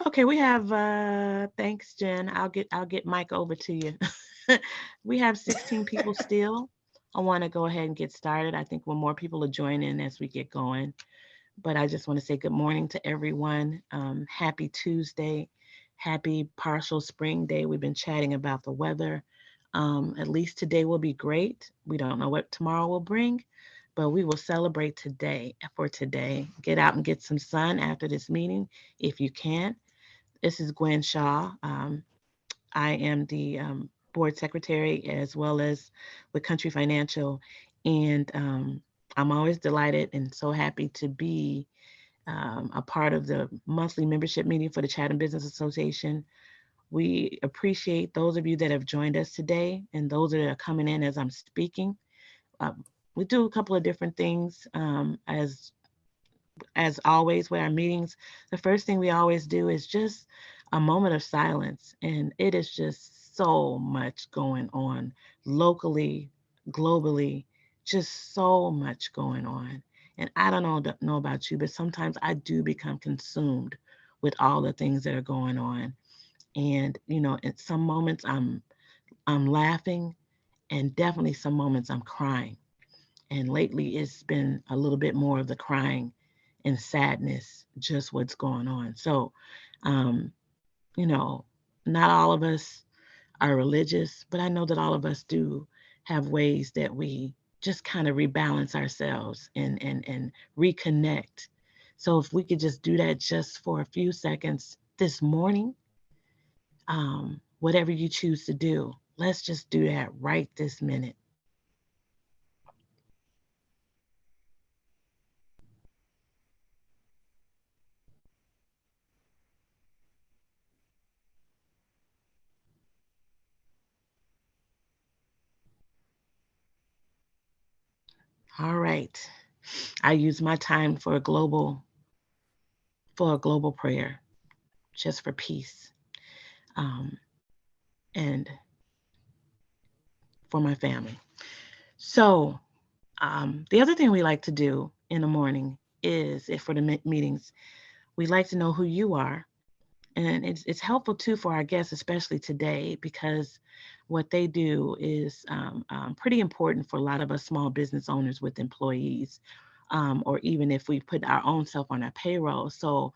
Okay, we have thanks, Jen. I'll get Mike over to you. We have 16 people still. I want to go ahead and get started. I think when more people will join in as we get going. But I just want to say good morning to everyone. Happy Tuesday. Happy partial spring day. We've been chatting about the weather. At least today will be great. We don't know what tomorrow will bring, but we will celebrate today for today. Get out and get some sun after this meeting if you can. This is Gwen Shaw. I am the board secretary as well as with Country Financial. And I'm always delighted and so happy to be a part of the monthly membership meeting for the Chatham Business Association. We appreciate those of you that have joined us today and those that are coming in as I'm speaking. Uh, we do a couple of different things as always with our meetings. The first thing we always do is just a moment of silence, and it is just so much going on locally, globally, just so much going on. And I don't know about you, but sometimes I do become consumed with all the things that are going on. And at some moments I'm laughing, and definitely some moments I'm crying. And lately, it's been a little bit more of the crying and sadness, just what's going on. So, um, you know, not all of us are religious, but I know that all of us do have ways that we just kind of rebalance ourselves and reconnect. So, if we could just do that just for a few seconds this morning, whatever you choose to do, let's just do that right this minute. All right. I use my time for a global prayer, just for peace, um, and for my family. So the other thing we like to do in the morning is, if for the meetings, we like to know who you are, and it's helpful too for our guests, especially today, because what they do is pretty important for a lot of us small business owners with employees, or even if we put our own self on our payroll. So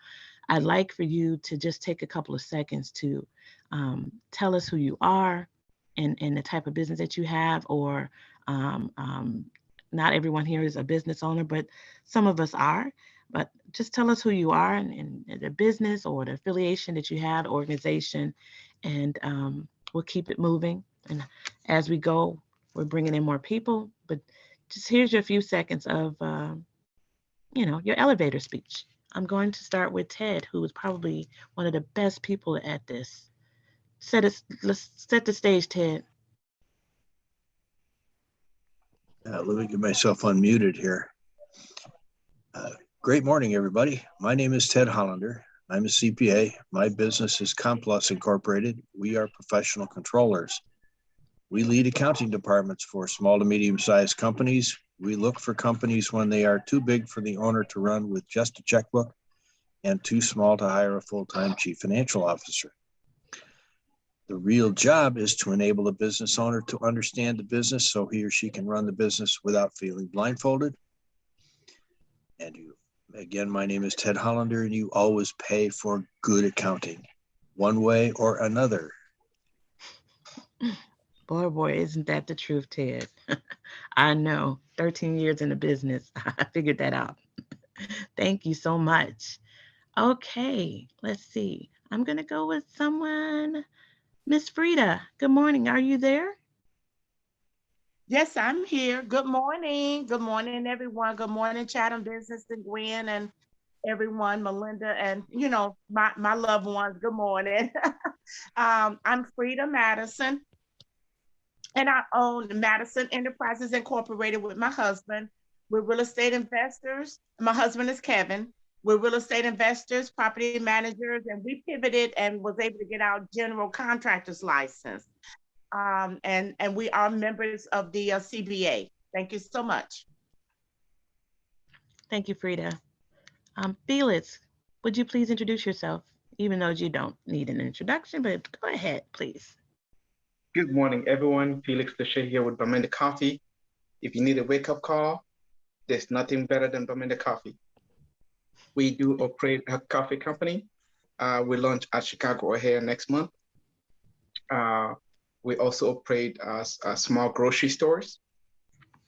I'd like for you to just take a couple of seconds to tell us who you are and the type of business that you have, or um, um, not everyone here is a business owner, but some of us are. But just tell us who you are and the business or the affiliation that you have, organization, and we'll keep it moving. And as we go, we're bringing in more people. But just here's your few seconds of, your elevator speech. I'm going to start with Ted, who is probably one of the best people at this. Let's set the stage, Ted. Let me get myself unmuted here. Uh, Great morning, everybody. My name is Ted Hollander. I'm a CPA. My business is Complus Incorporated. We are professional controllers. We lead accounting departments for small to medium-sized companies. We look for companies when they are too big for the owner to run with just a checkbook and too small to hire a full-time chief financial officer. The real job is to enable a business owner to understand the business so he or she can run the business without feeling blindfolded. And again, my name is Ted Hollander, and you always pay for good accounting, one way or another. Boy, boy, isn't that the truth, Ted? I know. 13 years in the business. I figured that out. Thank you so much. Okay, let's see. I'm going to go with someone. Miss Frida, good morning. Are you there? Yes, I'm here. Good morning. Good morning, everyone. Good morning, Chatham Business and Gwen and everyone, Melinda, and my loved ones. Good morning. I'm Frida Madison, and I own Madison Enterprises Incorporated with my husband. We're real estate investors. My husband is Kevin. We're real estate investors, property managers, and we pivoted and was able to get our general contractor's license. And we are members of the CBA. Thank you so much. Thank you, Frida. Felix, would you please introduce yourself even though you don't need an introduction, but go ahead, please. Good morning, everyone. Felix Deshay here with Bermuda Coffee. If you need a wake-up call, there's nothing better than Bermuda Coffee. We do operate a coffee company. We launch at Chicago O'Hare next month. We also operate small grocery stores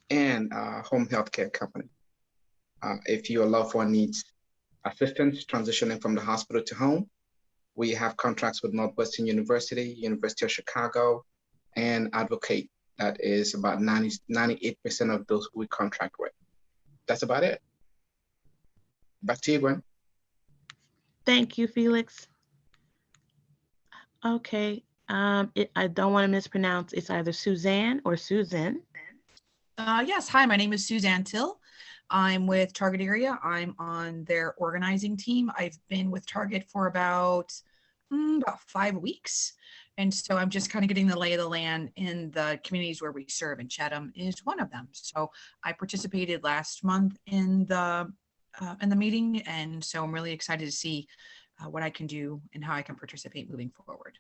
and a home healthcare company. If your loved one needs assistance transitioning from the hospital to home, we have contracts with Northwestern University, University of Chicago, and Advocate. That is about 98% of those we contract with. That's about it. Back to you, Gwen. Thank you, Felix. Okay. I don't want to mispronounce. It's either Suzanne or Susan. Yes. Hi, my name is Suzanne Till. I'm with Target Area. I'm on their organizing team. I've been with Target for about 5 weeks. And so I'm just kind of getting the lay of the land in the communities where we serve, and Chatham is one of them. So I participated last month in the meeting. And so I'm really excited to see what I can do and how I can participate moving forward.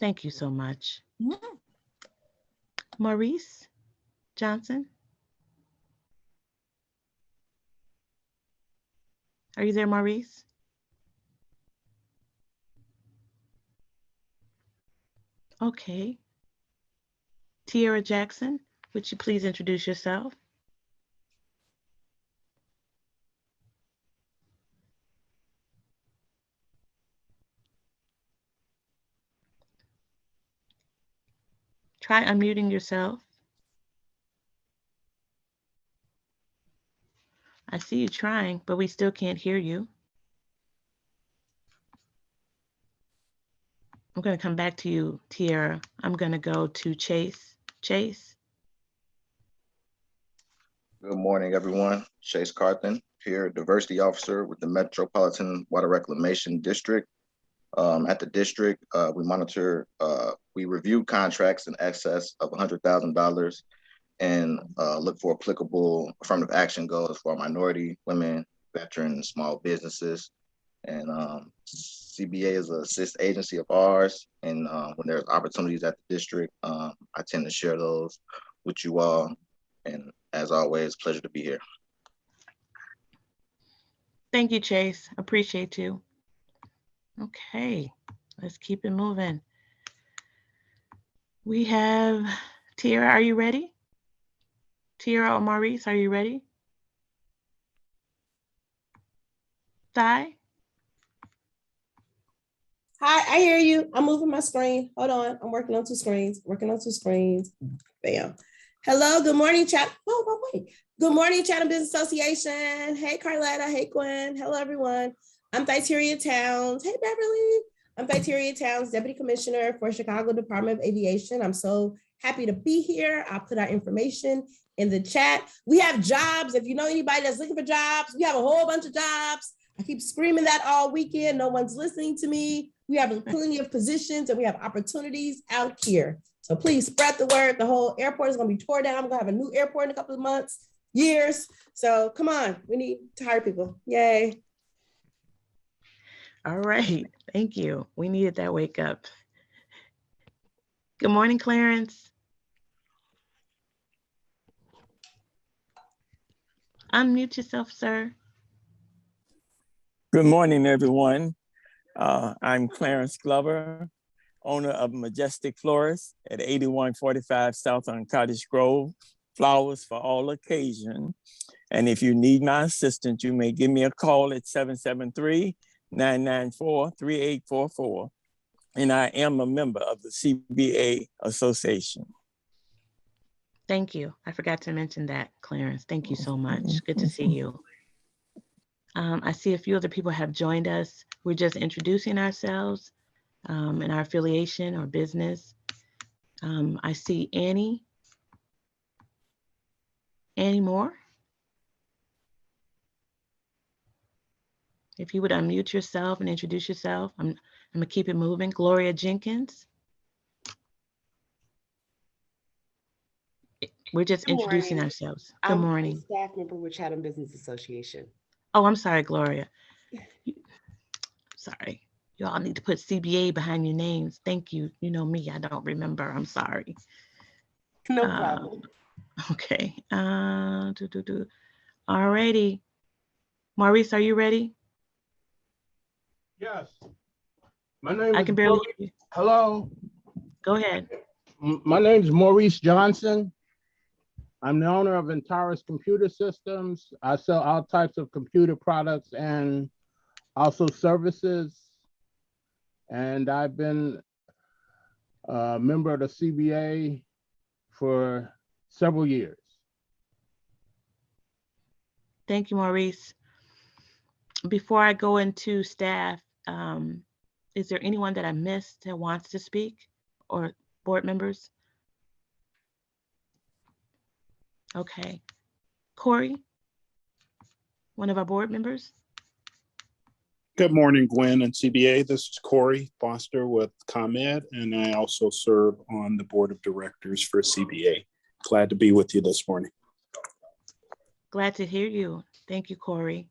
Thank you so much. Mm-hmm. Maurice Johnson. Are you there, Maurice? Okay. Tiara Jackson, would you please introduce yourself? Try unmuting yourself. I see you trying, but we still can't hear you. I'm going to come back to you, Tiara. I'm going to go to Chase. Chase. Good morning, everyone. Chase Carthen here, Diversity Officer with the Metropolitan Water Reclamation District. At the district, we review contracts in excess of $100,000 and look for applicable affirmative action goals for minority, women, veterans, small businesses. And CBA is an assist agency of ours. And when there's opportunities at the district, I tend to share those with you all. And as always, pleasure to be here. Thank you, Chase. Appreciate you. Okay, let's keep it moving. We have Tiara, are you ready? Tiara or Maurice, are you ready? Thai? Hi, I hear you. I'm moving my screen. Hold on. I'm working on two screens. Bam. Hello. Good morning, chat. Oh, wait. Good morning, Chatham Business Association. Hey, Carletta. Hey, Gwen. Hello, everyone. I'm Thyteria Towns. Hey, Beverly. I'm Thyteria Towns, Deputy Commissioner for Chicago Department of Aviation. I'm so happy to be here. I'll put our information in the chat. We have jobs. If you know anybody that's looking for jobs, we have a whole bunch of jobs. I keep screaming that all weekend. No one's listening to me. We have plenty of positions and we have opportunities out here. So please spread the word. The whole airport is going to be torn down. I'm going to have a new airport in a couple of months, years. So come on, we need to hire people. Yay. All right, thank you. We needed that wake up. Good morning, Clarence. Unmute yourself, sir. Good morning, everyone. I'm Clarence Glover, owner of Majestic Florist at 8145 South on Cottage Grove, flowers for all occasion. And if you need my assistance, you may give me a call at 773-994-3844. And I am a member of the CBA Association. Thank you. I forgot to mention that, Clarence. Thank you so much. Good to see you. I see a few other people have joined us. We're just introducing ourselves and our affiliation or business. I see Annie. Annie Moore. If you would unmute yourself and introduce yourself, I'm gonna keep it moving. Gloria Jenkins. We're just introducing ourselves. Good morning. I'm a staff member with Chatham Business Association. Oh, I'm sorry, Gloria. sorry. You all need to put CBA behind your names. Thank you. You know me, I don't remember. I'm sorry. No problem. Okay. Alrighty. Maurice, are you ready? Yes. My name I is can barely Maurice. hear you. Hello. Go ahead. My name is Maurice Johnson. I'm the owner of Antares Computer Systems. I sell all types of computer products and also services. And I've been a member of the CBA for several years. Thank you, Maurice. Before I go into staff, is there anyone that I missed that wants to speak, or board members? Okay. Corey, one of our board members. Good morning, Gwen and CBA. This is Corey Foster with ComEd, and I also serve on the board of directors for CBA. Glad to be with you this morning. Glad to hear you. Thank you, Corey.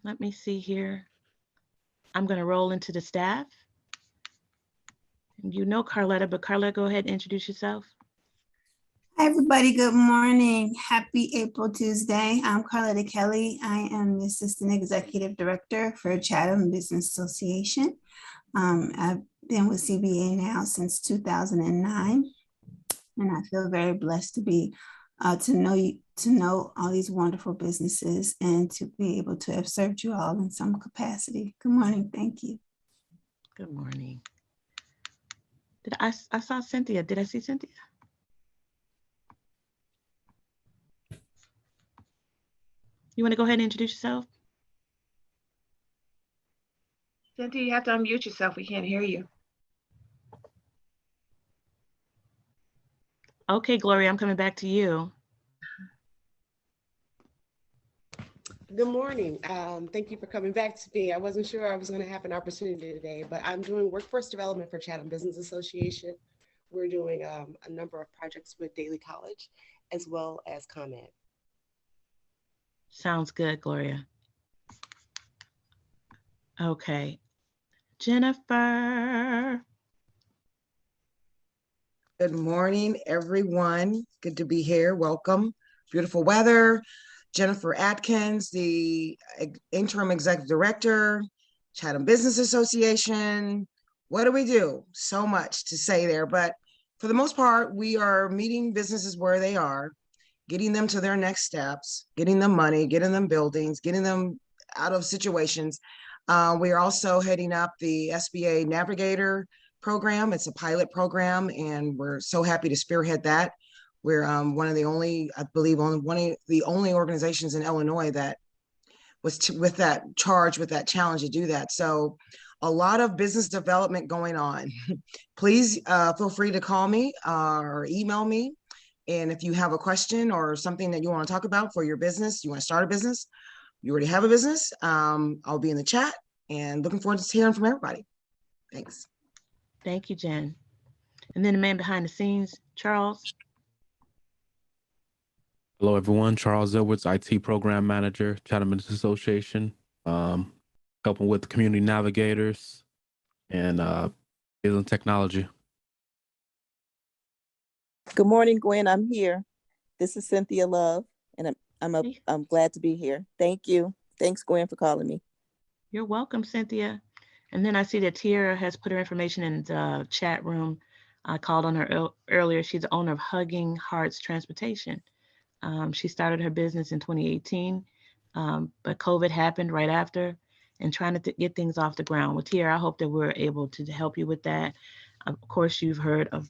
Let me see here. I'm going to roll into the staff. You know Carletta, but Carletta, go ahead and introduce yourself. Hi, everybody. Good morning. Happy April Tuesday. I'm Carletta Kelly. I am the Assistant Executive Director for Chatham Business Association. I've been with CBA now since 2009, and I feel very blessed to be to know all these wonderful businesses and to be able to have served you all in some capacity. Good morning. Thank you. Good morning. I saw Cynthia. Did I see Cynthia? You want to go ahead and introduce yourself? Cynthia, you have to unmute yourself. We can't hear you. Okay, Gloria, I'm coming back to you. Good morning. Thank you for coming back to me. I wasn't sure I was going to have an opportunity today, but I'm doing workforce development for Chatham Business Association. We're doing a number of projects with Daily College as well as ComEd. Sounds good, Gloria. Okay. Jennifer. Good morning, everyone. Good to be here. Welcome. Beautiful weather. Jennifer Atkins, the interim executive director, Chatham Business Association. What do we do? So much to say there, but for the most part, we are meeting businesses where they are, getting them to their next steps, getting them money, getting them buildings, getting them out of situations. We are also heading up the SBA Navigator program. It's a pilot program, and we're so happy to spearhead that. We're one of the only, I believe, one of the only organizations in Illinois that was with that charge, with that challenge to do that. So a lot of business development going on. Please feel free to call me or email me. And if you have a question or something that you want to talk about for your business, you want to start a business, you already have a business, I'll be in the chat and looking forward to hearing from everybody. Thanks. Thank you, Jen. And then the man behind the scenes, Charles. Hello, everyone. Charles Edwards, IT Program Manager, Chatham Business Association, helping with community navigators and business technology. Good morning, Gwen. I'm here. This is Cynthia Love, and I'm glad to be here. Thank you. Thanks, Gwen, for calling me. You're welcome, Cynthia. And then I see that Tiara has put her information in the chat room. I called on her earlier. She's the owner of Hugging Hearts Transportation. She started her business in 2018, but COVID happened right after, and trying to get things off the ground. With Tiara, I hope that we're able to help you with that. Of course, you've heard of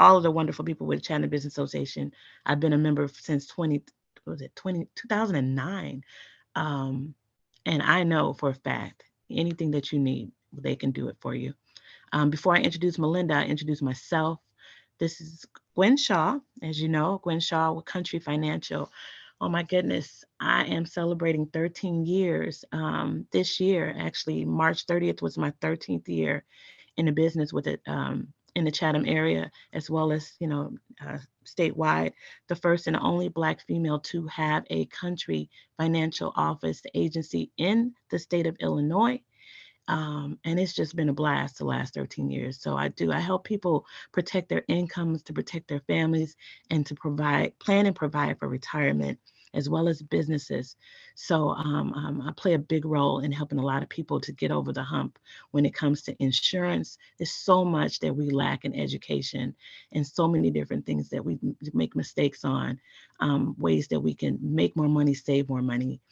all of the wonderful people with Chatham Business Association. I've been a member since 2009. And I know for a fact, anything that you need, they can do it for you. Before I introduce Melinda, I introduce myself. This is Gwen Shaw, as you know, Gwen Shaw with Country Financial. Oh my goodness, I am celebrating 13 years this year. Actually, March 30th was my 13th year in the business with it, in the Chatham area, as well as, statewide, the first and only Black female to have a country financial office agency in the state of Illinois. And it's just been a blast the last 13 years. So I help people protect their incomes, to protect their families, and to plan and provide for retirement, as well as businesses. So I play a big role in helping a lot of people to get over the hump when it comes to insurance. There's so much that we lack in education, and so many different things that we make mistakes on, ways that we can make more money, save more money.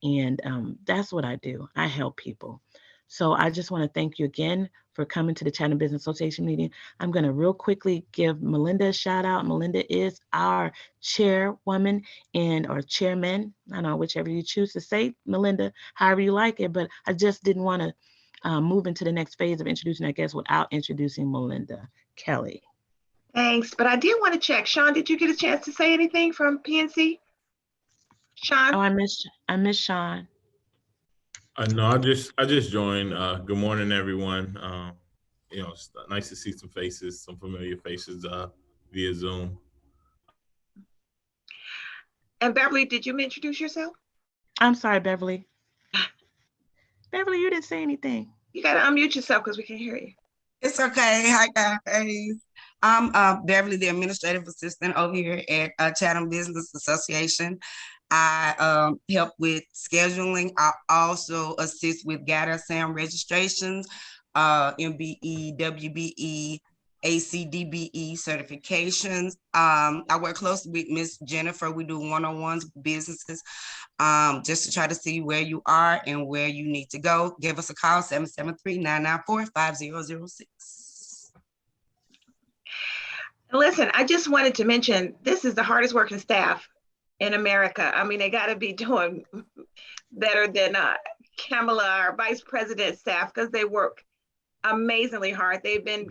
And that's what I do. I help people. So I just want to thank you again for coming to the Chatham Business Association meeting. I'm going to real quickly give Melinda a shout out. Melinda is our chairwoman or chairman. I don't know, whichever you choose to say, Melinda, however you like it. But I just didn't want to move into the next phase of introducing our guests without introducing Melinda Kelly. Thanks, but I did want to check. Sean, did you get a chance to say anything from PNC? Sean? Oh, I miss Sean. No, I just joined. Good morning, everyone. It's nice to see some faces, some familiar faces via Zoom. And Beverly, did you introduce yourself? I'm sorry, Beverly. Beverly, you didn't say anything. You got to unmute yourself because we can't hear you. It's okay. Hi, guys. I'm Beverly, the administrative assistant over here at Chatham Business Association. I help with scheduling. I also assist with GATA SAM registrations, MBE, WBE, ACDBE certifications. I work closely with Miss Jennifer. We do one-on-ones with businesses just to try to see where you are and where you need to go. Give us a call, 773-994-5006. Listen, I just wanted to mention, this is the hardest working staff in America. I mean, they got to be doing better than Kamala, our vice president staff, because they work amazingly hard. They've been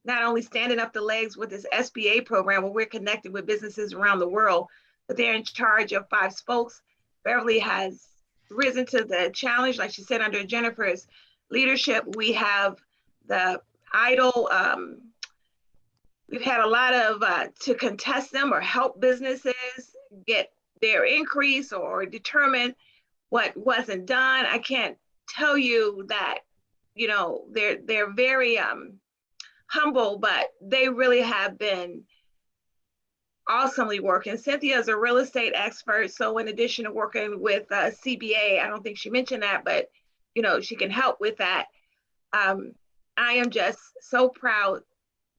not only standing up the legs with this SBA program where we're connected with businesses around the world, but they're in charge of 5 spokes. Beverly has risen to the challenge, like she said, under Jennifer's leadership. We have the idle, we've had a lot of to contest them or help businesses get their increase or determine what wasn't done. I can't tell you that, they're very humble, but they really have been awesomely working. Cynthia is a real estate expert. So in addition to working with CBA, I don't think she mentioned that, but she can help with that. I am just so proud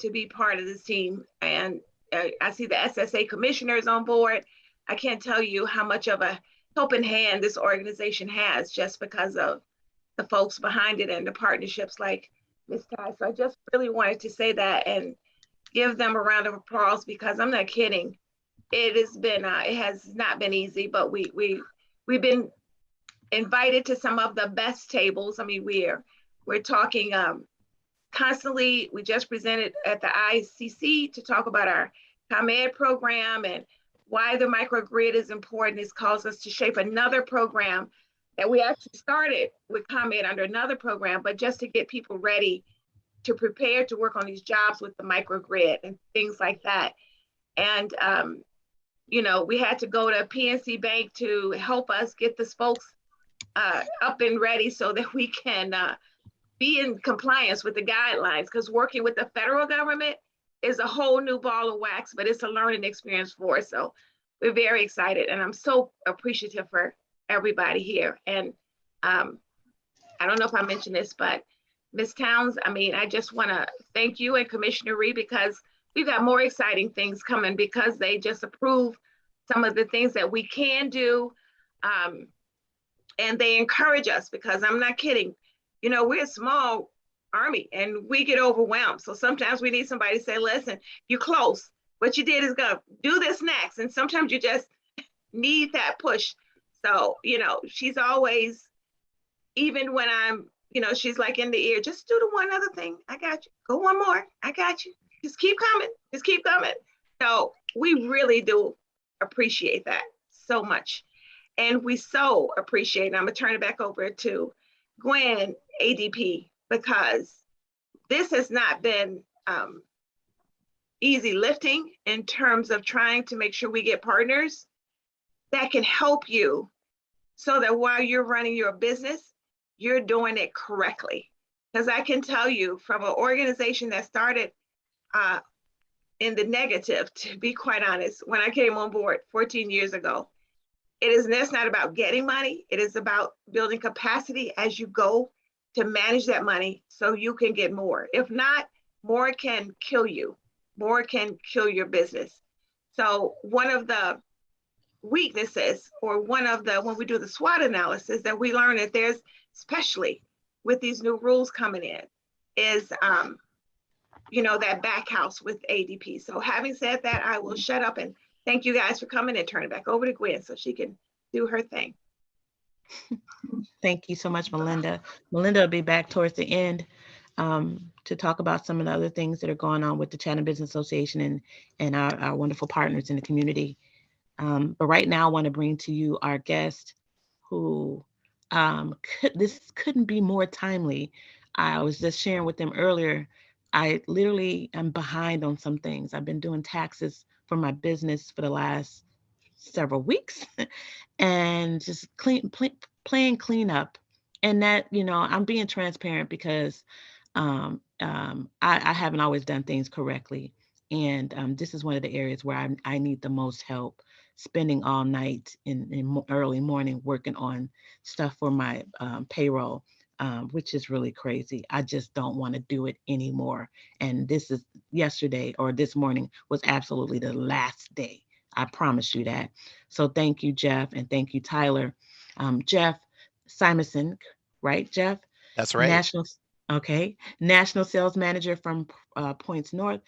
to be part of this team. And I see the SSA commissioners on board. I can't tell you how much of a helping hand this organization has just because of the folks behind it and the partnerships like Ms. Ty. So I just really wanted to say that and give them a round of applause, because I'm not kidding. It has not been easy, but we've been invited to some of the best tables. I mean, we're talking constantly. We just presented at the ICC to talk about our ComEd program and why the microgrid is important. It's caused us to shape another program that we actually started with ComEd under another program, but just to get people ready to prepare to work on these jobs with the microgrid and things like that. And, we had to go to PNC Bank to help us get the spokes up and ready so that we can be in compliance with the guidelines, because working with the federal government is a whole new ball of wax, but it's a learning experience for us. So we're very excited, and I'm so appreciative for everybody here. And I don't know if I mentioned this, but Ms. Towns, I just want to thank you and Commissioner Reed, because we've got more exciting things coming, because they just approve some of the things that we can do. And they encourage us, because I'm not kidding. We're a small army and we get overwhelmed. So sometimes we need somebody to say, listen, you're close. What you did is go do this next. And sometimes you just need that push. So, she's always, even when I'm, she's like in the ear, just do the one other thing. I got you. Go one more. I got you. Just keep coming. Just keep coming. So we really do appreciate that so much. And we so appreciate, and I'm going to turn it back over to Gwen, ADP, because this has not been easy lifting in terms of trying to make sure we get partners that can help you so that while you're running your business, you're doing it correctly. Because I can tell you from an organization that started in the negative, to be quite honest, when I came on board 14 years ago, that's not about getting money. It is about building capacity as you go to manage that money so you can get more. If not, more can kill you. More can kill your business. So one of the weaknesses, or when we do the SWOT analysis, that we learn that there's, especially with these new rules coming in, is that back house with ADP. So having said that, I will shut up and thank you guys for coming, and turn it back over to Gwen so she can do her thing. Thank you so much, Melinda. Melinda will be back towards the end to talk about some of the other things that are going on with the Chatham Business Association and our wonderful partners in the community. But right now, I want to bring to you our guest who this couldn't be more timely. I was just sharing with them earlier. I literally am behind on some things. I've been doing taxes for my business for the last several weeks and just playing cleanup. And that, I'm being transparent because I haven't always done things correctly. And this is one of the areas where I need the most help, spending all night in early morning working on stuff for my payroll, which is really crazy. I just don't want to do it anymore. And this morning was absolutely the last day. I promise you that. So thank you, Jeff, and thank you, Tyler. Jeff Simonson, right, Jeff? That's right. National Sales Manager from Points North.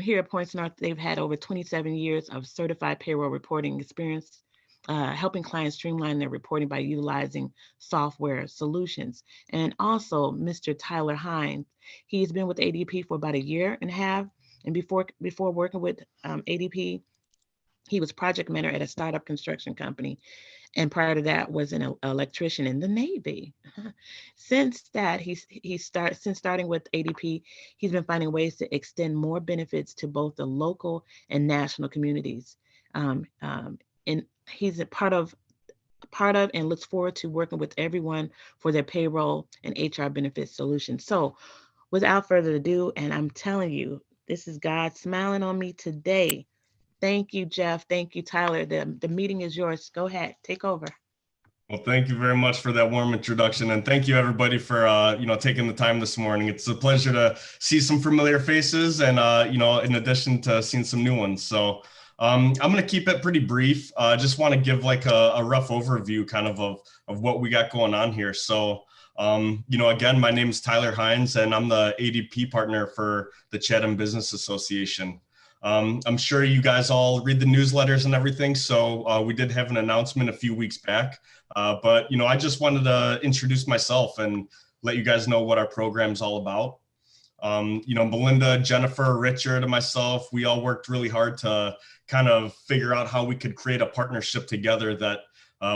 Here at Points North, they've had over 27 years of certified payroll reporting experience, helping clients streamline their reporting by utilizing software solutions. And also Mr. Tyler Hines. He's been with ADP for about a year and a half. And before working with ADP, he was project manager at a startup construction company. And prior to that was an electrician in the Navy. Since starting with ADP, he's been finding ways to extend more benefits to both the local and national communities. And he's a part of and looks forward to working with everyone for their payroll and HR benefits solutions. So without further ado, and I'm telling you, this is God smiling on me today. Thank you, Jeff. Thank you, Tyler. The meeting is yours. Go ahead, take over. Well, thank you very much for that warm introduction, and thank you everybody for taking the time this morning. It's a pleasure to see some familiar faces, and in addition to seeing some new ones. So I'm going to keep it pretty brief. Just want to give like a rough overview kind of what we got going on here. So again, my name is Tyler Hines, and I'm the ADP partner for the Chatham Business Association. I'm sure you guys all read the newsletters and everything. So we did have an announcement a few weeks back, but I just wanted to introduce myself and let you guys know what our program's all about. Melinda, Jennifer, Richard, and myself, we all worked really hard to kind of figure out how we could create a partnership together that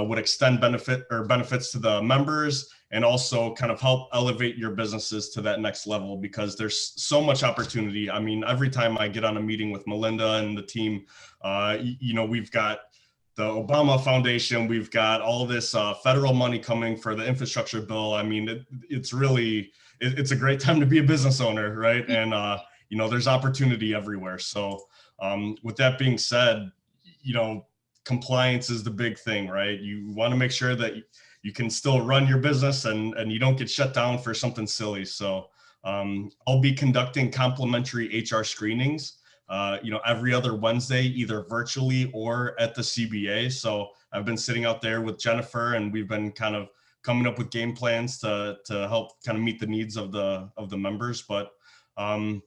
would extend benefits to the members and also kind of help elevate your businesses to that next level, because there's so much opportunity. I mean, every time I get on a meeting with Melinda and the team, we've got the Obama Foundation, we've got all this federal money coming for the infrastructure bill. I mean, it's a great time to be a business owner, right? And, there's opportunity everywhere. So with that being said, compliance is the big thing, right? You want to make sure that you can still run your business and you don't get shut down for something silly. So I'll be conducting complimentary HR screenings, every other Wednesday, either virtually or at the CBA. So I've been sitting out there with Jennifer, and we've been kind of coming up with game plans to help kind of meet the needs of the members. But in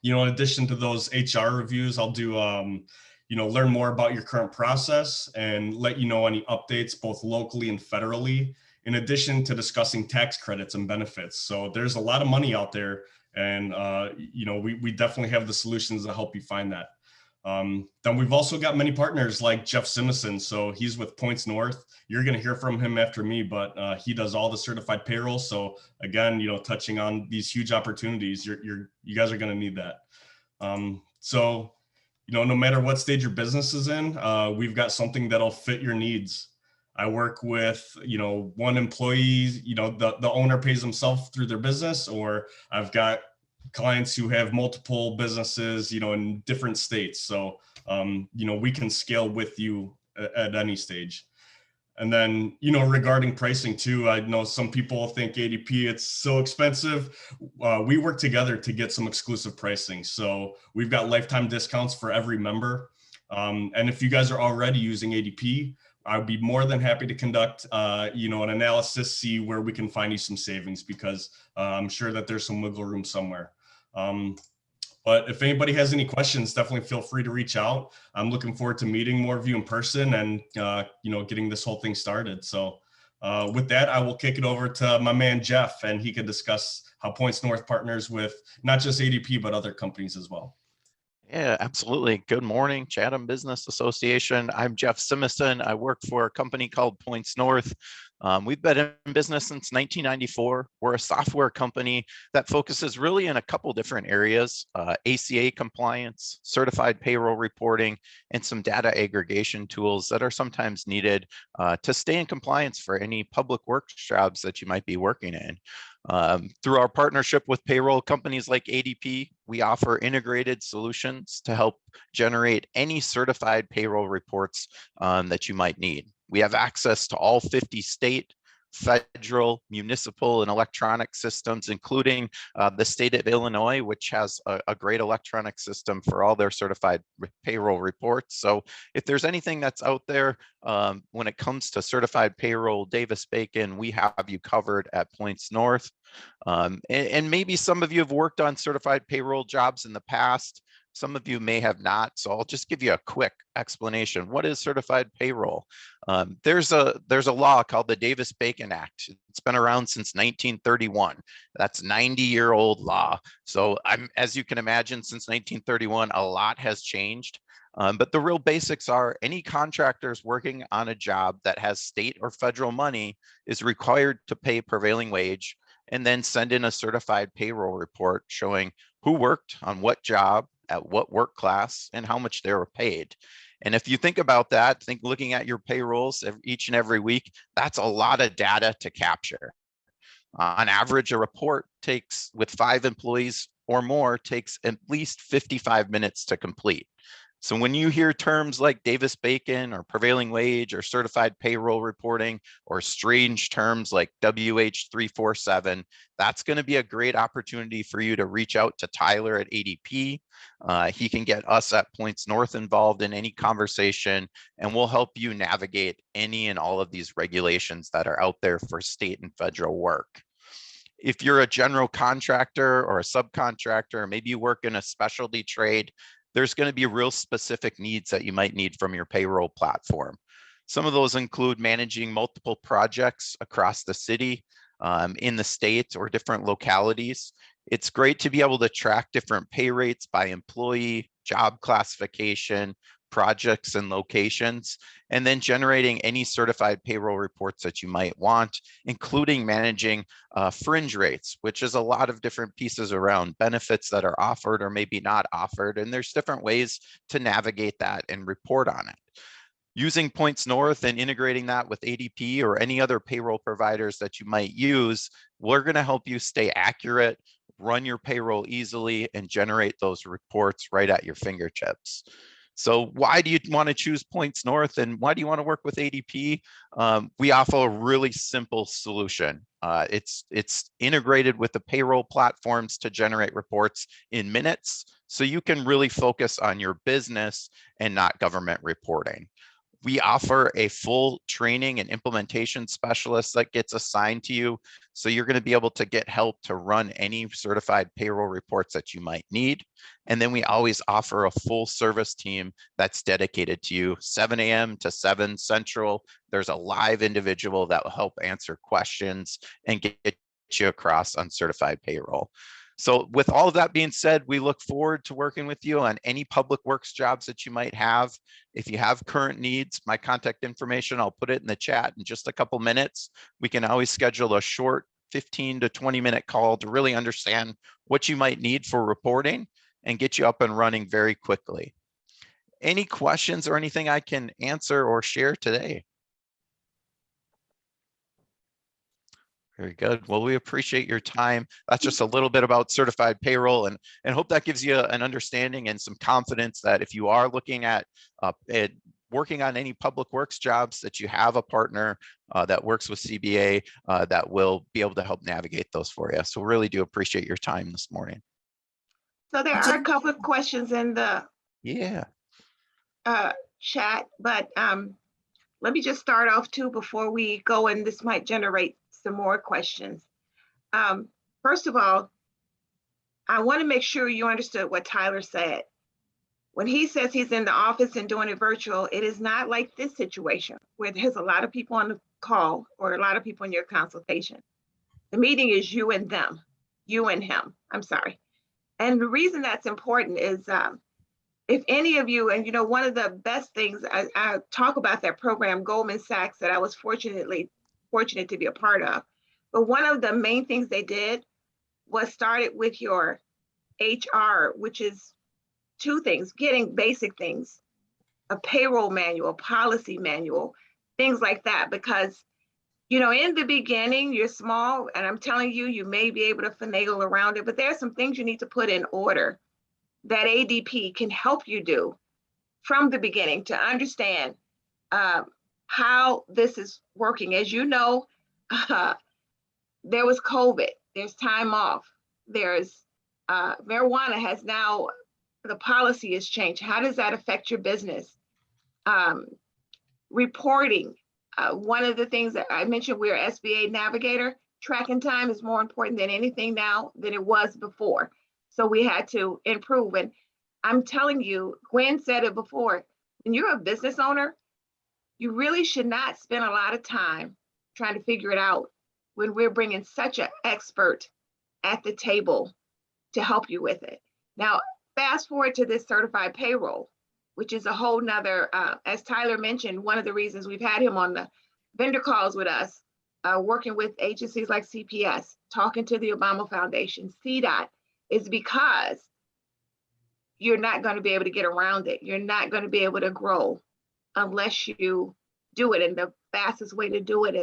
addition to those HR reviews, I'll do learn more about your current process and let you know any updates both locally and federally, in addition to discussing tax credits and benefits. So there's a lot of money out there, and we definitely have the solutions to help you find that. Then we've also got many partners like Jeff Simison. So he's with Points North. You're going to hear from him after me, but he does all the certified payroll. So again, touching on these huge opportunities, you guys are going to need that. So, no matter what stage your business is in, we've got something that'll fit your needs. I work with, one employee, the owner pays himself through their business, or I've got clients who have multiple businesses, in different states. So, we can scale with you at any stage. And then, regarding pricing too, I know some people think ADP, it's so expensive. We work together to get some exclusive pricing. So we've got lifetime discounts for every member. And if you guys are already using ADP, I'd be more than happy to conduct, an analysis, see where we can find you some savings, because I'm sure that there's some wiggle room somewhere. But if anybody has any questions, definitely feel free to reach out. I'm looking forward to meeting more of you in person and, getting this whole thing started. So with that, I will kick it over to my man, Jeff, and he can discuss how Points North partners with not just ADP, but other companies as well. Yeah, absolutely. Good morning, Chatham Business Association. I'm Jeff Simison. I work for a company called Points North. We've been in business since 1994. We're a software company that focuses really in a couple different areas: ACA compliance, certified payroll reporting, and some data aggregation tools that are sometimes needed to stay in compliance for any public works jobs that you might be working in. Through our partnership with payroll companies like ADP, we offer integrated solutions to help generate any certified payroll reports that you might need. We have access to all 50 state, federal, municipal, and electronic systems, including the state of Illinois, which has a great electronic system for all their certified payroll reports. So if there's anything that's out there when it comes to certified payroll, Davis-Bacon, we have you covered at Points North. And maybe some of you have worked on certified payroll jobs in the past. Some of you may have not, so I'll just give you a quick explanation. What is certified payroll? There's a law called the Davis-Bacon Act. It's been around since 1931. That's 90-year-old law. So as you can imagine, since 1931, a lot has changed. But the real basics are any contractors working on a job that has state or federal money is required to pay prevailing wage and then send in a certified payroll report showing who worked on what job, at what work class, and how much they were paid. And if you think about that, looking at your payrolls each and every week, that's a lot of data to capture. On average, a report with 5 employees or more takes at least 55 minutes to complete. So when you hear terms like Davis-Bacon or prevailing wage or certified payroll reporting, or strange terms like WH347, that's going to be a great opportunity for you to reach out to Tyler at ADP. He can get us at Points North involved in any conversation, and we'll help you navigate any and all of these regulations that are out there for state and federal work. If you're a general contractor or a subcontractor, or maybe you work in a specialty trade, there's going to be real specific needs that you might need from your payroll platform. Some of those include managing multiple projects across the city, in the state, or different localities. It's great to be able to track different pay rates by employee, job classification, projects, and locations, and then generating any certified payroll reports that you might want, including managing fringe rates, which is a lot of different pieces around benefits that are offered or maybe not offered. And there's different ways to navigate that and report on it. Using Points North and integrating that with ADP or any other payroll providers that you might use, we're going to help you stay accurate, run your payroll easily, and generate those reports right at your fingertips. So why do you want to choose Points North, and why do you want to work with ADP? We offer a really simple solution. It's integrated with the payroll platforms to generate reports in minutes, so you can really focus on your business and not government reporting. We offer a full training and implementation specialist that gets assigned to you. So you're going to be able to get help to run any certified payroll reports that you might need. And then we always offer a full service team that's dedicated to you, 7 a.m. to 7 Central. There's a live individual that will help answer questions and get you across on certified payroll. So with all of that being said, we look forward to working with you on any public works jobs that you might have. If you have current needs, my contact information, I'll put it in the chat in just a couple minutes. We can always schedule a short 15 to 20-minute call to really understand what you might need for reporting and get you up and running very quickly. Any questions or anything I can answer or share today? Very good. Well, we appreciate your time. That's just a little bit about certified payroll, and hope that gives you an understanding and some confidence that if you are looking at working on any public works jobs, that you have a partner that works with CBA that will be able to help navigate those for you. So really do appreciate your time this morning. So there are a couple of questions in the chat, but let me just start off too before we go, and this might generate some more questions. First of all, I want to make sure you understood what Tyler said. When he says he's in the office and doing it virtual, it is not like this situation where there's a lot of people on the call or a lot of people in your consultation. The meeting is you and them, you and him, I'm sorry. And the reason that's important is if any of you, and you know, one of the best things, I talk about that program, Goldman Sachs, that I was fortunate to be a part of. But one of the main things they did was started with your HR, which is two things, getting basic things, a payroll manual, policy manual, things like that. Because, you know, in the beginning, you're small, and I'm telling you, you may be able to finagle around it, but there are some things you need to put in order that ADP can help you do from the beginning to understand how this is working. As you know, there was COVID, there's time off, there's marijuana has now, the policy has changed. How does that affect your business? Reporting, one of the things that I mentioned, we're SBA Navigator. Tracking time is more important than anything now than it was before. So we had to improve. And I'm telling you, Gwen said it before, when you're a business owner, you really should not spend a lot of time trying to figure it out when we're bringing such an expert at the table to help you with it. Now, fast forward to this certified payroll, which is a whole nother, as Tyler mentioned, one of the reasons we've had him on the vendor calls with us, working with agencies like CPS, talking to the Obama Foundation, CDOT, is because you're not going to be able to get around it. You're not going to be able to grow unless you do it. And the fastest way to do it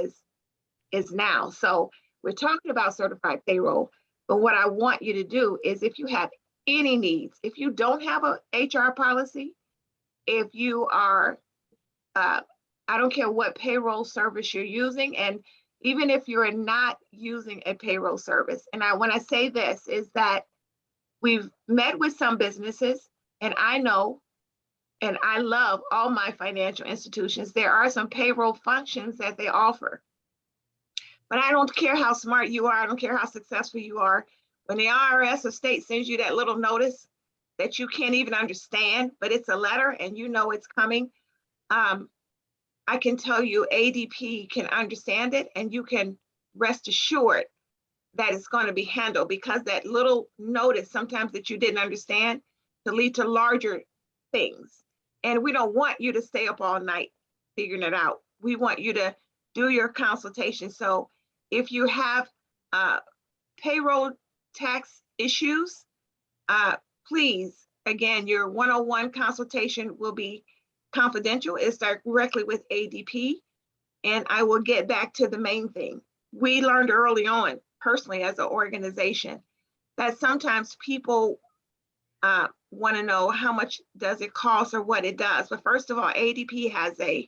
is now. So we're talking about certified payroll, but what I want you to do is, if you have any needs, if you don't have a HR policy, if you are, I don't care what payroll service you're using, and even if you're not using a payroll service, and when I say this is that we've met with some businesses, and I know, and I love all my financial institutions, there are some payroll functions that they offer. But I don't care how smart you are, I don't care how successful you are, when the IRS or state sends you that little notice that you can't even understand, but it's a letter and you know it's coming, I can tell you ADP can understand it, and you can rest assured that it's going to be handled, because that little notice sometimes that you didn't understand to lead to larger things. And we don't want you to stay up all night figuring it out. We want you to do your consultation. So if you have payroll tax issues, please, again, your 101 consultation will be confidential. It's directly with ADP, and I will get back to the main thing. We learned early on, personally as an organization, that sometimes people want to know how much does it cost or what it does. But first of all, ADP has a,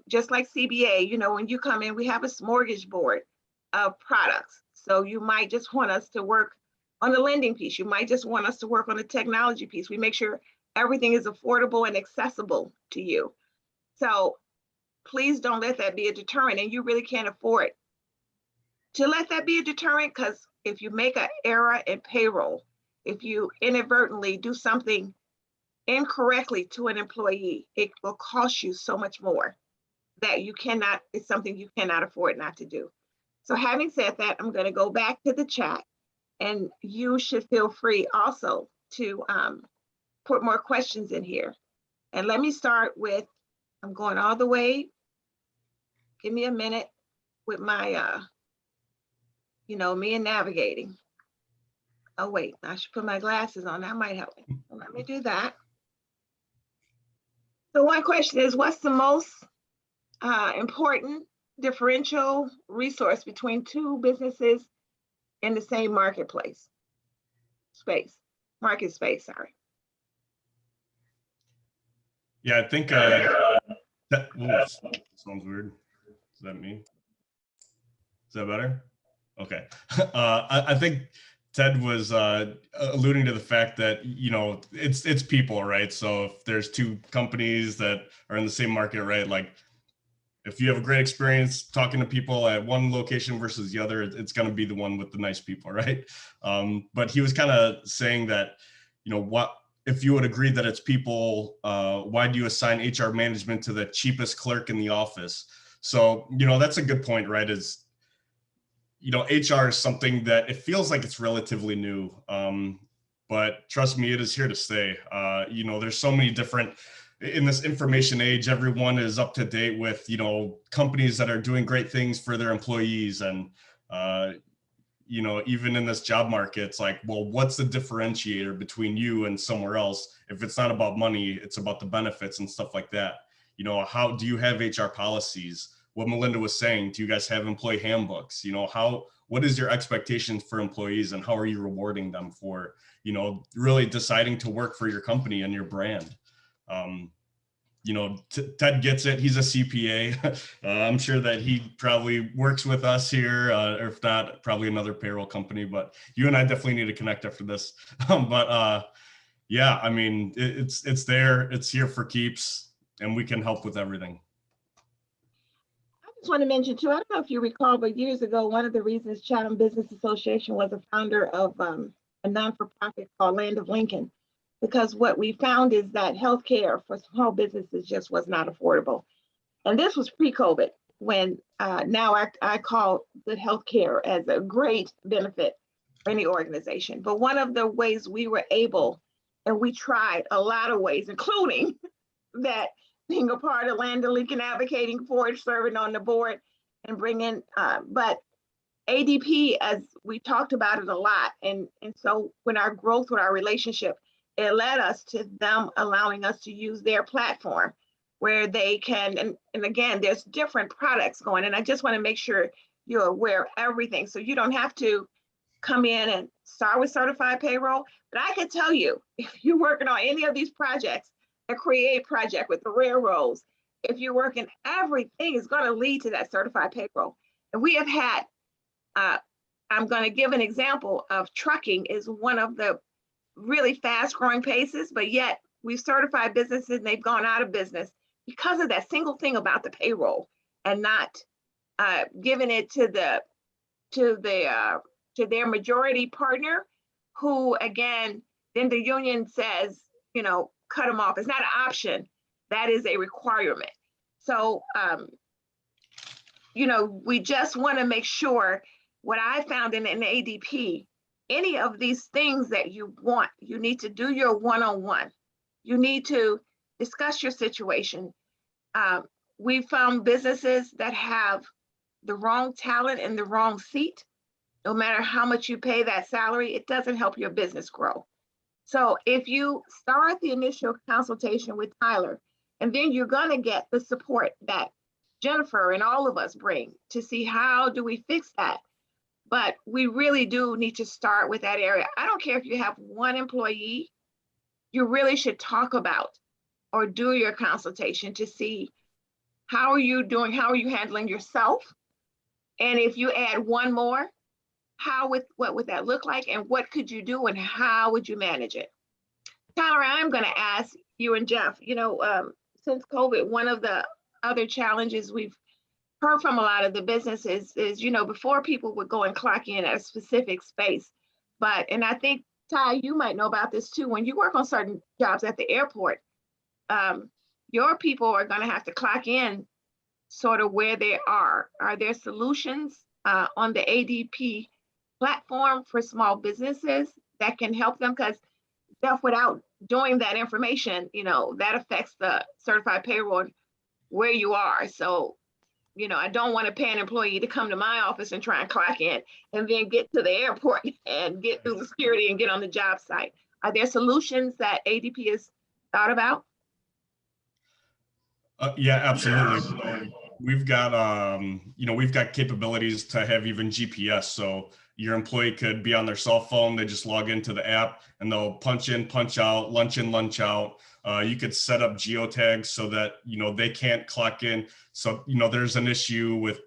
just like CBA, you know, when you come in, we have a smorgasbord of products. So you might just want us to work on the lending piece. You might just want us to work on the technology piece. We make sure everything is affordable and accessible to you. So please don't let that be a deterrent, and you really can't afford to let that be a deterrent, because if you make an error in payroll, if you inadvertently do something incorrectly to an employee, it will cost you so much more that you cannot, it's something you cannot afford not to do. So having said that, I'm going to go back to the chat, And you should feel free also to put more questions in here. And let me start with, I'm going all the way, give me a minute with my, me and navigating. Oh wait, I should put my glasses on, that might help me. So let me do that. So one question is, what's the most important differential resource between two businesses in the same marketplace? Market space, sorry. Yeah, I think sounds weird. Is that me? Is that better? Okay. I think Ted was alluding to the fact that, it's people, right? So if there's two companies that are in the same market, right? Like if you have a great experience talking to people at one location versus the other, it's going to be the one with the nice people, right? But he was kind of saying that, what if you would agree that it's people, why do you assign HR management to the cheapest clerk in the office? So, that's a good point, right? Is, HR is something that it feels like it's relatively new, but trust me, it is here to stay. There's so many different, in this information age, everyone is up to date with, companies that are doing great things for their employees. And, even in this job market, it's like, well, what's the differentiator between you and somewhere else? If it's not about money, it's about the benefits and stuff like that. How do you have HR policies? What Melinda was saying, do you guys have employee handbooks? What is your expectations for employees and how are you rewarding them for, really deciding to work for your company and your brand? Ted gets it. He's a CPA. I'm sure that he probably works with us here, or if not, probably another payroll company, but you and I definitely need to connect after this. Yeah, I mean, it's there, it's here for keeps, and we can help with everything. I just want to mention too, I don't know if you recall, but years ago, one of the reasons Chatham Business Association was a founder of a non-for-profit called Land of Lincoln, because what we found is that healthcare for small businesses just was not affordable. And this was pre-COVID, when now I call good healthcare as a great benefit for any organization. But one of the ways we were able, and we tried a lot of ways, including that being a part of Land of Lincoln, advocating for it, serving on the board and bringing, but ADP, as we talked about it a lot. And so when our growth with our relationship, it led us to them allowing us to use their platform where they can, and again, there's different products going, and I just want to make sure you're aware of everything. So you don't have to come in and start with certified payroll, but I can tell you, if you're working on any of these projects, a create project with the railroads, if you're working, everything is going to lead to that certified payroll. And we have had, I'm going to give an example of trucking is one of the really fast growing paces, but yet we've certified businesses and they've gone out of business because of that single thing about the payroll and not giving it to their majority partner, who again, then the union says, cut them off. It's not an option, that is a requirement. So, we just want to make sure what I found in an ADP, any of these things that you want, you need to do your one-on-one. You need to discuss your situation. We found businesses that have the wrong talent in the wrong seat. No matter how much you pay that salary, it doesn't help your business grow. So if you start the initial consultation with Tyler, and then you're going to get the support that Jennifer and all of us bring to see how do we fix that. But we really do need to start with that area. I don't care if you have one employee, you really should talk about or do your consultation to see how are you doing, how are you handling yourself? And if you add one more, what would that look like? And what could you do and how would you manage it? Tyler, I'm going to ask you and Jeff, since COVID, one of the other challenges we've heard from a lot of the businesses is, before people would go and clock in at a specific space. And I think, Ty, you might know about this too. When you work on certain jobs at the airport, your people are going to have to clock in sort of where they are. Are there solutions on the ADP platform for small businesses that can help them, because without doing that information, that affects the certified payroll where you are. So, I don't want to pay an employee to come to my office and try and clock in and then get to the airport and get through the security and get on the job site. Are there solutions that ADP has thought about? Yeah, absolutely. We've got, we've got capabilities to have even GPS. So your employee could be on their cell phone. They just log into the app and they'll punch in, punch out, lunch in, lunch out. You could set up geotags so that, they can't clock in. So, there's an issue with,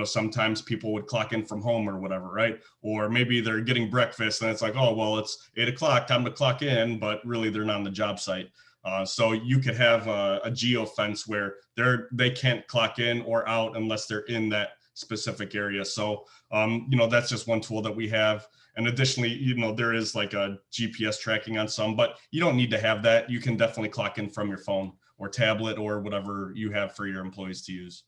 sometimes people would clock in from home or whatever, right? Or maybe they're getting breakfast and it's like, oh, well, it's 8 o'clock, time to clock in, but really they're not on the job site. So you could have a geo fence where they can't clock in or out unless they're in that specific area. So, that's just one tool that we have. And additionally, there is like a GPS tracking on some, but you don't need to have that. You can definitely clock in from your phone or tablet or whatever you have for your employees to use.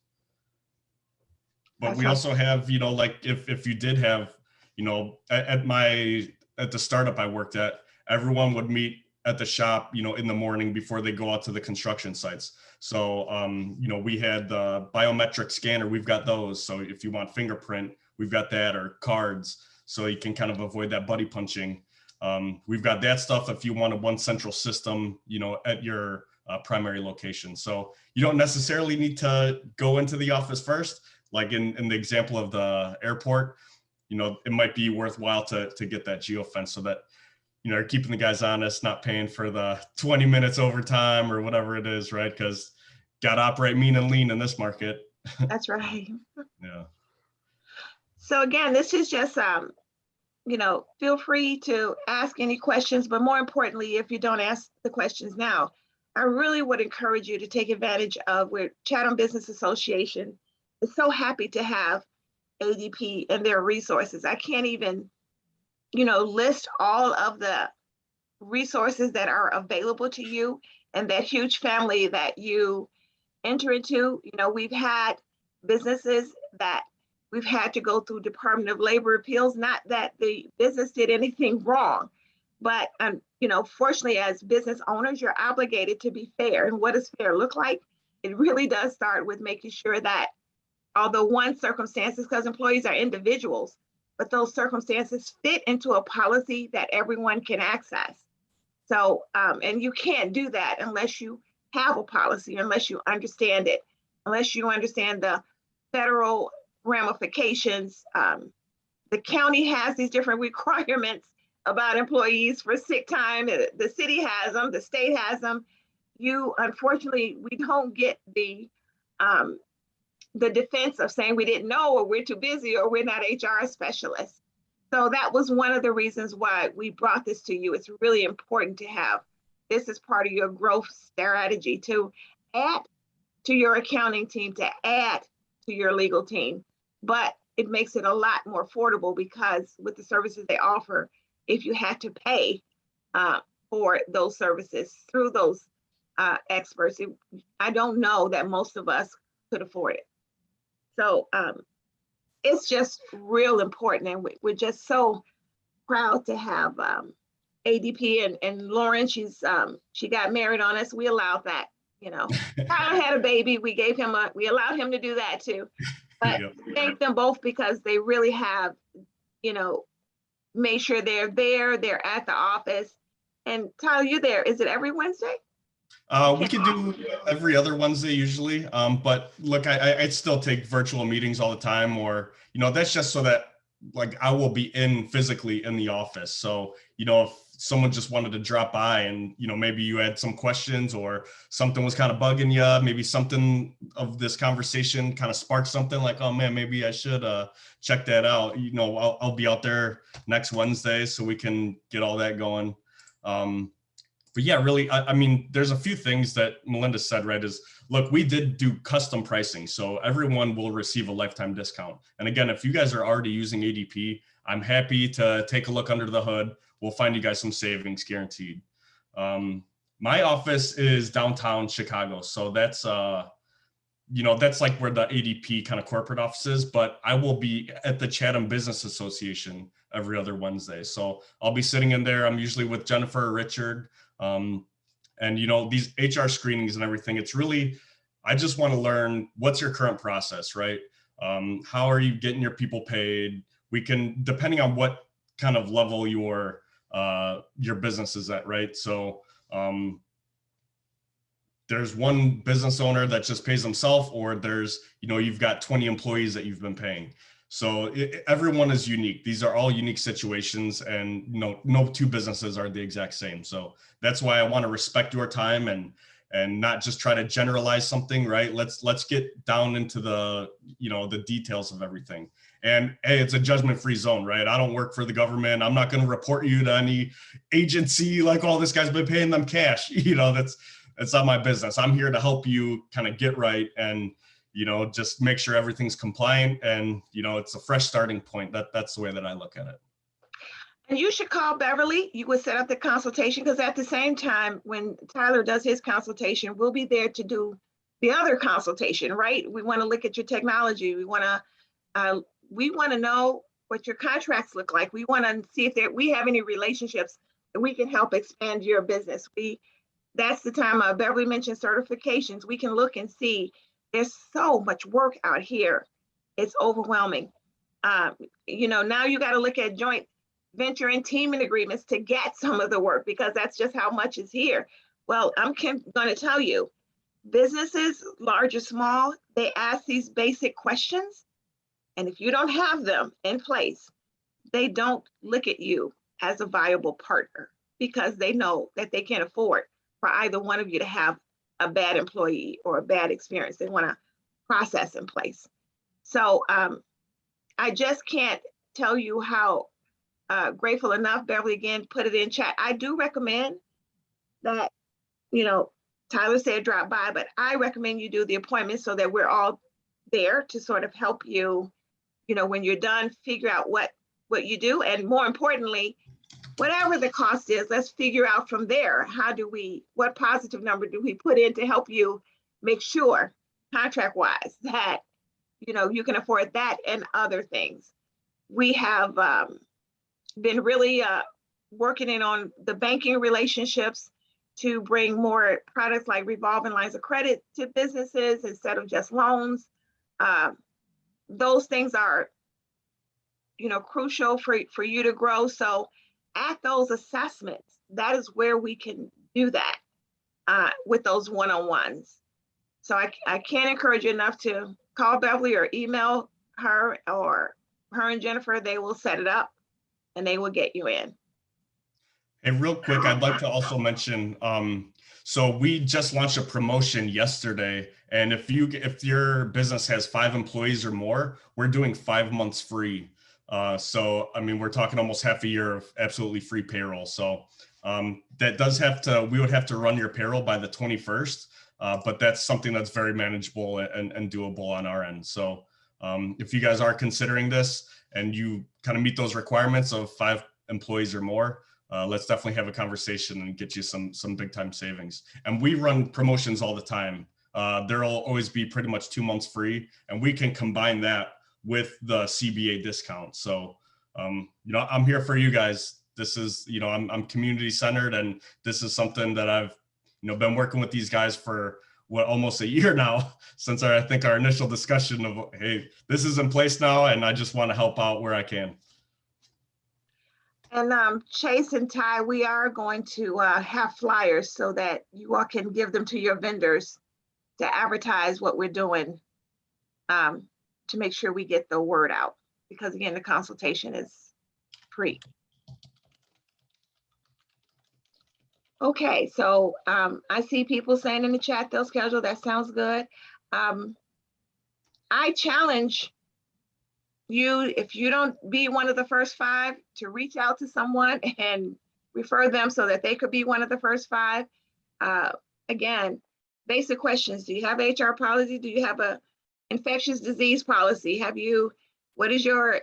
But we also have, like if you did have, at the startup I worked at, everyone would meet at the shop, in the morning before they go out to the construction sites. So, we had the biometric scanner, we've got those. So if you want fingerprint, we've got that, or cards, so you can kind of avoid that buddy punching. We've got that stuff if you wanted one central system, at your primary location. So you don't necessarily need to go into the office first. Like in the example of the airport, it might be worthwhile to get that geofence so that, you're keeping the guys honest, not paying for the 20 minutes overtime or whatever it is, right? Because got to operate mean and lean in this market. That's right. Yeah. So again, this is just, feel free to ask any questions, but more importantly, if you don't ask the questions now, I really would encourage you to take advantage of where Chatham Business Association is so happy to have ADP and their resources. I can't even list all of the resources that are available to you and that huge family that you enter into. We've had businesses that we've had to go through Department of Labor appeals, not that the business did anything wrong, but fortunately, as business owners, you're obligated to be fair. And what does fair look like? It really does start with making sure that although one circumstances, because employees are individuals, but those circumstances fit into a policy that everyone can access. So, and you can't do that unless you have a policy, unless you understand it, unless you understand the federal ramifications. The county has these different requirements about employees for sick time. The city has them, the state has them. Unfortunately, we don't get the defense of saying we didn't know, or we're too busy, or we're not HR specialists. So that was one of the reasons why we brought this to you. It's really important to have this as part of your growth strategy, to add to your accounting team, to add to your legal team. But it makes it a lot more affordable, because with the services they offer, if you had to pay for those services through those experts, I don't know that most of us could afford it. So it's just real important, and we're just so proud to have ADP and Lauren. She got married on us. We allowed that, Tyler had a baby. We allowed him to do that too. But thank them both, because they really have, made sure they're there. They're at the office. And Tyler, you're there. Is it every Wednesday? We could do every other Wednesday usually, but look, I'd still take virtual meetings all the time, or, that's just so that I will be physically in the office. So, if someone just wanted to drop by and, maybe you had some questions or something was kind of bugging you, maybe something of this conversation kind of sparked something like, oh man, maybe I should check that out. I'll be out there next Wednesday so we can get all that going. But yeah, really, I mean, there's a few things that Melinda said, right? Is look, we did do custom pricing, so everyone will receive a lifetime discount. And again, if you guys are already using ADP, I'm happy to take a look under the hood. We'll find you guys some savings guaranteed. My office is downtown Chicago, so that's that's like where the ADP kind of corporate office is, but I will be at the Chatham Business Association every other Wednesday. So I'll be sitting in there. I'm usually with Jennifer or Richard. And these HR screenings and everything, it's really, I just want to learn what's your current process, right? How are you getting your people paid? We can, depending on what kind of level your business is at, right? So there's one business owner that just pays himself, or there's, you've got 20 employees that you've been paying. So everyone is unique. These are all unique situations, and no two businesses are the exact same. So that's why I want to respect your time and not just try to generalize something, right? Let's get down into the, the details of everything. And hey, it's a judgment-free zone, right? I don't work for the government. I'm not going to report you to any agency like, oh, this guy's been paying them cash. It's not my business. I'm here to help you kind of get right and, just make sure everything's compliant and, it's a fresh starting point. That's the way that I look at it. And you should call Beverly. You would set up the consultation, because at the same time, when Tyler does his consultation, we'll be there to do the other consultation, right? We want to look at your technology. We want to know what your contracts look like. We want to see if we have any relationships that we can help expand your business. That's the time Beverly mentioned certifications. We can look and see there's so much work out here. It's overwhelming. Now you got to look at joint venture and teaming agreements to get some of the work, because that's just how much is here. Well, I'm going to tell you, businesses, large or small, they ask these basic questions. And if you don't have them in place, they don't look at you as a viable partner, because they know that they can't afford for either one of you to have a bad employee or a bad experience. They want a process in place. So I just can't tell you how grateful enough. Beverly, again, put it in chat. I do recommend that, Tyler said drop by, but I recommend you do the appointment so that we're all there to sort of help you, when you're done, figure out what you do. And more importantly, whatever the cost is, let's figure out from there, what positive number do we put in to help you make sure, contract-wise, that, you can afford that and other things. We have been really working in on the banking relationships to bring more products like revolving lines of credit to businesses instead of just loans. Those things are, crucial for you to grow. So at those assessments, that is where we can do that with those one-on-ones. So I can't encourage you enough to call Beverly or email her, or her and Jennifer. They will set it up and they will get you in. And real quick, I'd like to also mention, so we just launched a promotion yesterday. And if your business has 5 employees or more, we're doing 5 months free. So, I mean, we're talking almost half a year of absolutely free payroll. So that does we would have to run your payroll by the 21st, but that's something that's very manageable and doable on our end. So if you guys are considering this and you kind of meet those requirements of 5 employees or more, let's definitely have a conversation and get you some big time savings. And we run promotions all the time. There'll always be pretty much 2 months free, and we can combine that with the CBA discount. So, I'm here for you guys. This is, I'm community centered, and this is something that I've, been working with these guys for almost a year now, since I think our initial discussion of, hey, this is in place now, and I just want to help out where I can. And Chase and Ty, we are going to have flyers so that you all can give them to your vendors to advertise what we're doing, to make sure we get the word out, because again, the consultation is free. Okay, so I see people saying in the chat they'll schedule. That sounds good. I challenge you, if you don't be one of the first 5, to reach out to someone and refer them so that they could be one of the first 5. Again, basic questions. Do you have HR policy? Do you have a infectious disease policy? What is your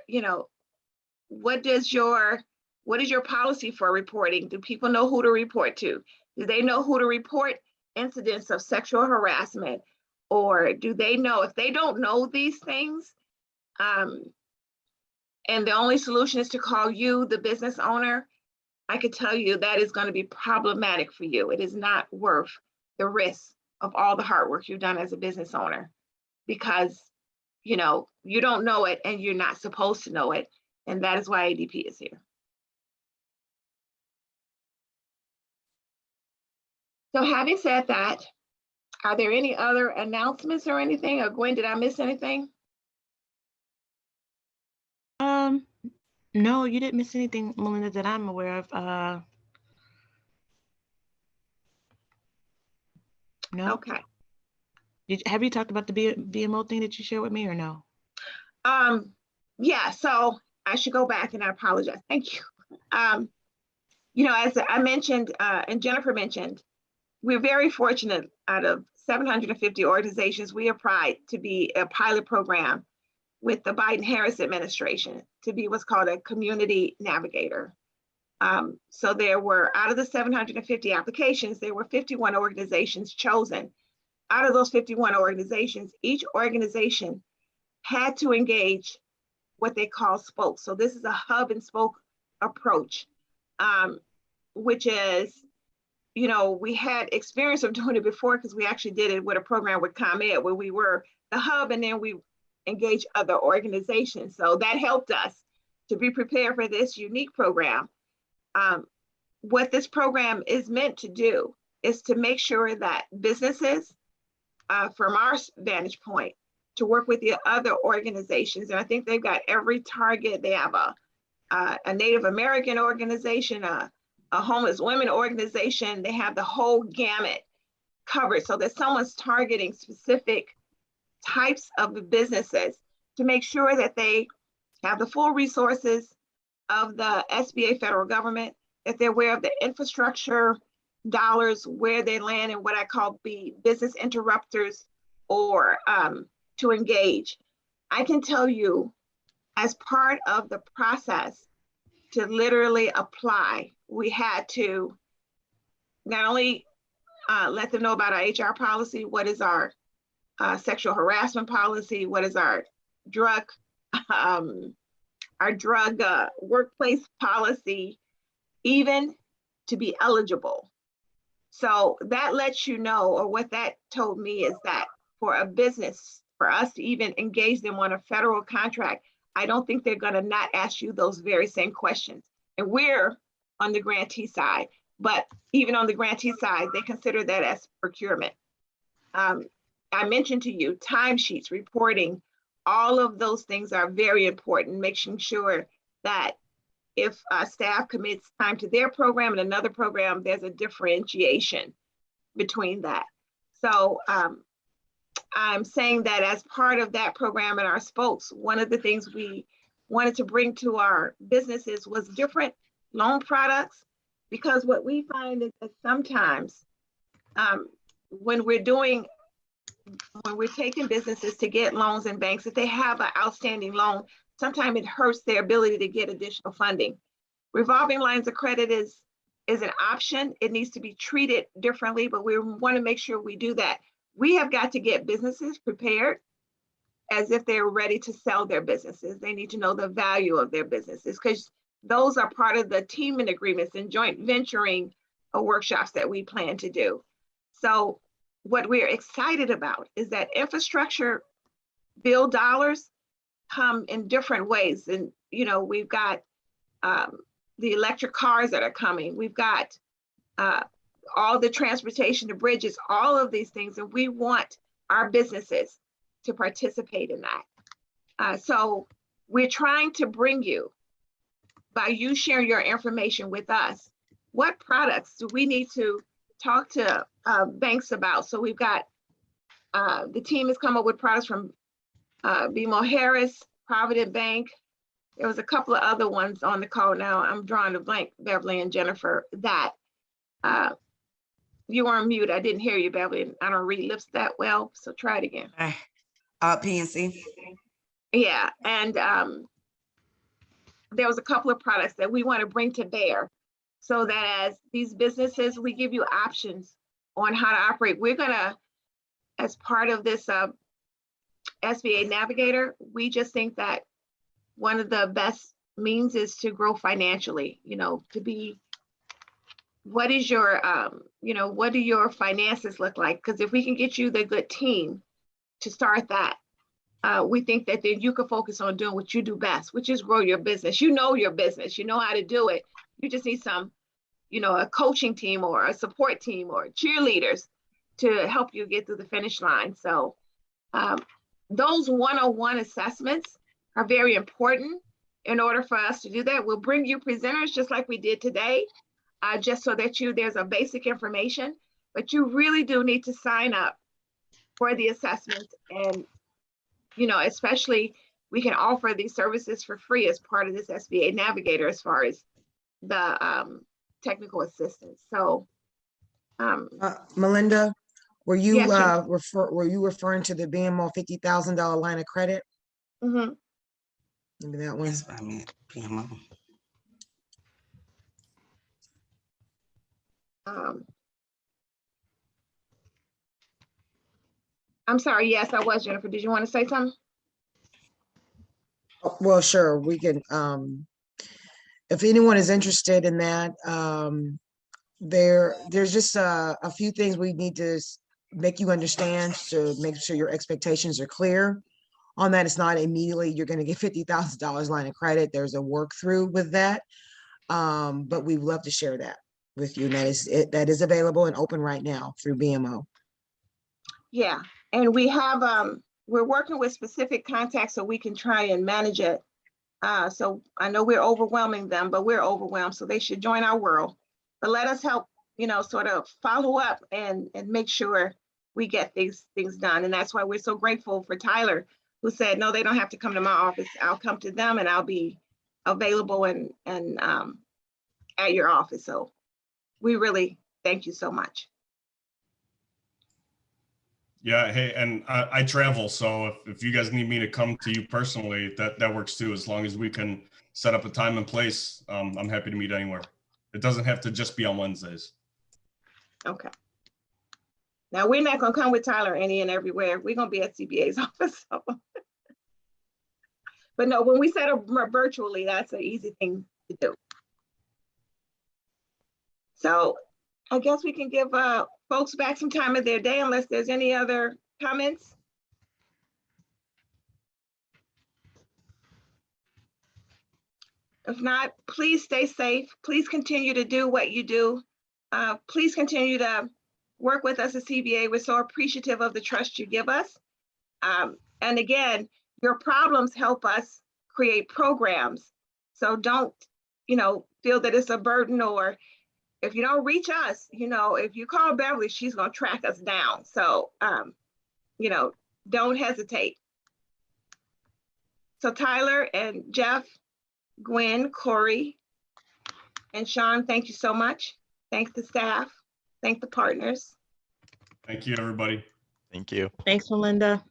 policy for reporting? Do people know who to report to? Do they know who to report incidents of sexual harassment, Or do they know? If they don't know these things, and the only solution is to call you, the business owner, I could tell you that is going to be problematic for you. It is not worth the risk of all the hard work you've done as a business owner, because you don't know it and you're not supposed to know it. And that is why ADP is here. So having said that, are there any other announcements or anything? Or Gwen, did I miss anything? No, you didn't miss anything, Melinda, that I'm aware of. No. Okay. Have you talked about the BMO thing that you shared with me or no? Yeah, so I should go back, and I apologize. Thank you. As I mentioned, and Jennifer mentioned, we're very fortunate. Out of 750 organizations, we applied to be a pilot program with the Biden-Harris administration to be what's called a community navigator. So there were, out of the 750 applications, there were 51 organizations chosen. Out of those 51 organizations, each organization had to engage what they call spokes. So this is a hub and spoke approach, which is, we had experience of doing it before because we actually did it with a program with ComEd where we were the hub and then we engaged other organizations. So that helped us to be prepared for this unique program. What this program is meant to do is to make sure that businesses, from our vantage point, to work with the other organizations. And I think they've got every target. They have a Native American organization, a homeless women organization. They have the whole gamut covered so that someone's targeting specific types of businesses to make sure that they have the full resources of the SBA federal government, that they're aware of the infrastructure dollars, where they land, and what I call be business interrupters or to engage. I can tell you, as part of the process to literally apply, we had to not only let them know about our HR policy, what is our sexual harassment policy, what is our drug workplace policy, even to be eligible. So that lets you know, or what that told me is that for a business, for us to even engage them on a federal contract, I don't think they're going to not ask you those very same questions. And we're on the grantee side, but even on the grantee side, they consider that as procurement. I mentioned to you, timesheets, reporting, all of those things are very important, making sure that if staff commits time to their program and another program, there's a differentiation between that. So I'm saying that as part of that program and our spokes, one of the things we wanted to bring to our businesses was different loan products, because what we find is that sometimes when we're taking businesses to get loans in banks, if they have an outstanding loan, sometimes it hurts their ability to get additional funding. Revolving lines of credit is an option. It needs to be treated differently, but we want to make sure we do that. We have got to get businesses prepared as if they're ready to sell their businesses. They need to know the value of their businesses, because those are part of the teaming agreements and joint venturing workshops that we plan to do. So what we're excited about is that infrastructure bill dollars come in different ways. And, we've got the electric cars that are coming. We've got all the transportation, the bridges, all of these things. And we want our businesses to participate in that. So we're trying to bring you, by you sharing your information with us, what products do we need to talk to banks about? So we've got, the team has come up with products from BMO Harris, Provident Bank. There was a couple of other ones on the call now. I'm drawing a blank, Beverly and Jennifer, that you were on mute. I didn't hear you, Beverly. I don't read lips that well, so try it again. PNC. Yeah, and there was a couple of products that we want to bring to bear, so that as these businesses, we give you options on how to operate. We're gonna as part of this SBA Navigator, we just think that one of the best means is to grow financially, to be, what is your, what do your finances look like? Because if we can get you the good team to start that, we think that then you can focus on doing what you do best, which is grow your business. You know your business, you know how to do it. You just need some, a coaching team or a support team or cheerleaders to help you get through the finish line. So those one-on-one assessments are very important in order for us to do that. We'll bring you presenters just like we did today, just so that there's a basic information, but you really do need to sign up for the assessment. And, especially we can offer these services for free as part of this SBA Navigator as far as the technical assistance. So, Melinda, were you yes, referring to the BMO $50,000 line of credit? mm-hmm. Maybe that one. Yes, I mean, PMO. I'm sorry. Yes, I was, Jennifer. Did you want to say something? Well, sure. We can, if anyone is interested in that, there's just a few things we need to make you understand to make sure your expectations are clear on that. It's not immediately you're going to get $50,000 line of credit. There's a work through with that, but we'd love to share that with you. And that is available and open right now through BMO. Yeah, and we have we're working with specific contacts so we can try and manage it. So I know we're overwhelming them, but we're overwhelmed, so they should join our world. But let us help, sort of follow up and make sure we get these things done. And that's why we're so grateful for Tyler, who said, no, they don't have to come to my office. I'll come to them and I'll be available and at your office. So we really thank you so much. Yeah, hey, and I travel, so if you guys need me to come to you personally, that works too. As long as we can set up a time and place, I'm happy to meet anywhere. It doesn't have to just be on Wednesdays. Okay. Now we're not gonna come with Tyler any and everywhere. We're gonna be at CBA's office. So. But no, when we set up virtually, that's an easy thing to do. So I guess we can give folks back some time of their day unless there's any other comments. If not, please stay safe. Please continue to do what you do. Please continue to work with us at CBA. We're so appreciative of the trust you give us. And again, your problems help us create programs. So don't, feel that it's a burden, or if you don't reach us, if you call Beverly, she's gonna track us down. So, don't hesitate. So Tyler and Jeff, Gwen, Corey, and Sean, thank you so much. Thank the staff. Thank the partners. Thank you, everybody. Thank you. Thanks, Melinda.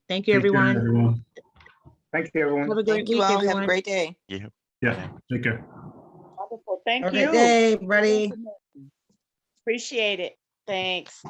Thank you, everyone. Thank you, everyone. Have a great Thank you week, all. everyone. Have a great day. Yeah. Yeah, take care. Wonderful. Thank Have a you. good day, everybody. Appreciate it. Thanks.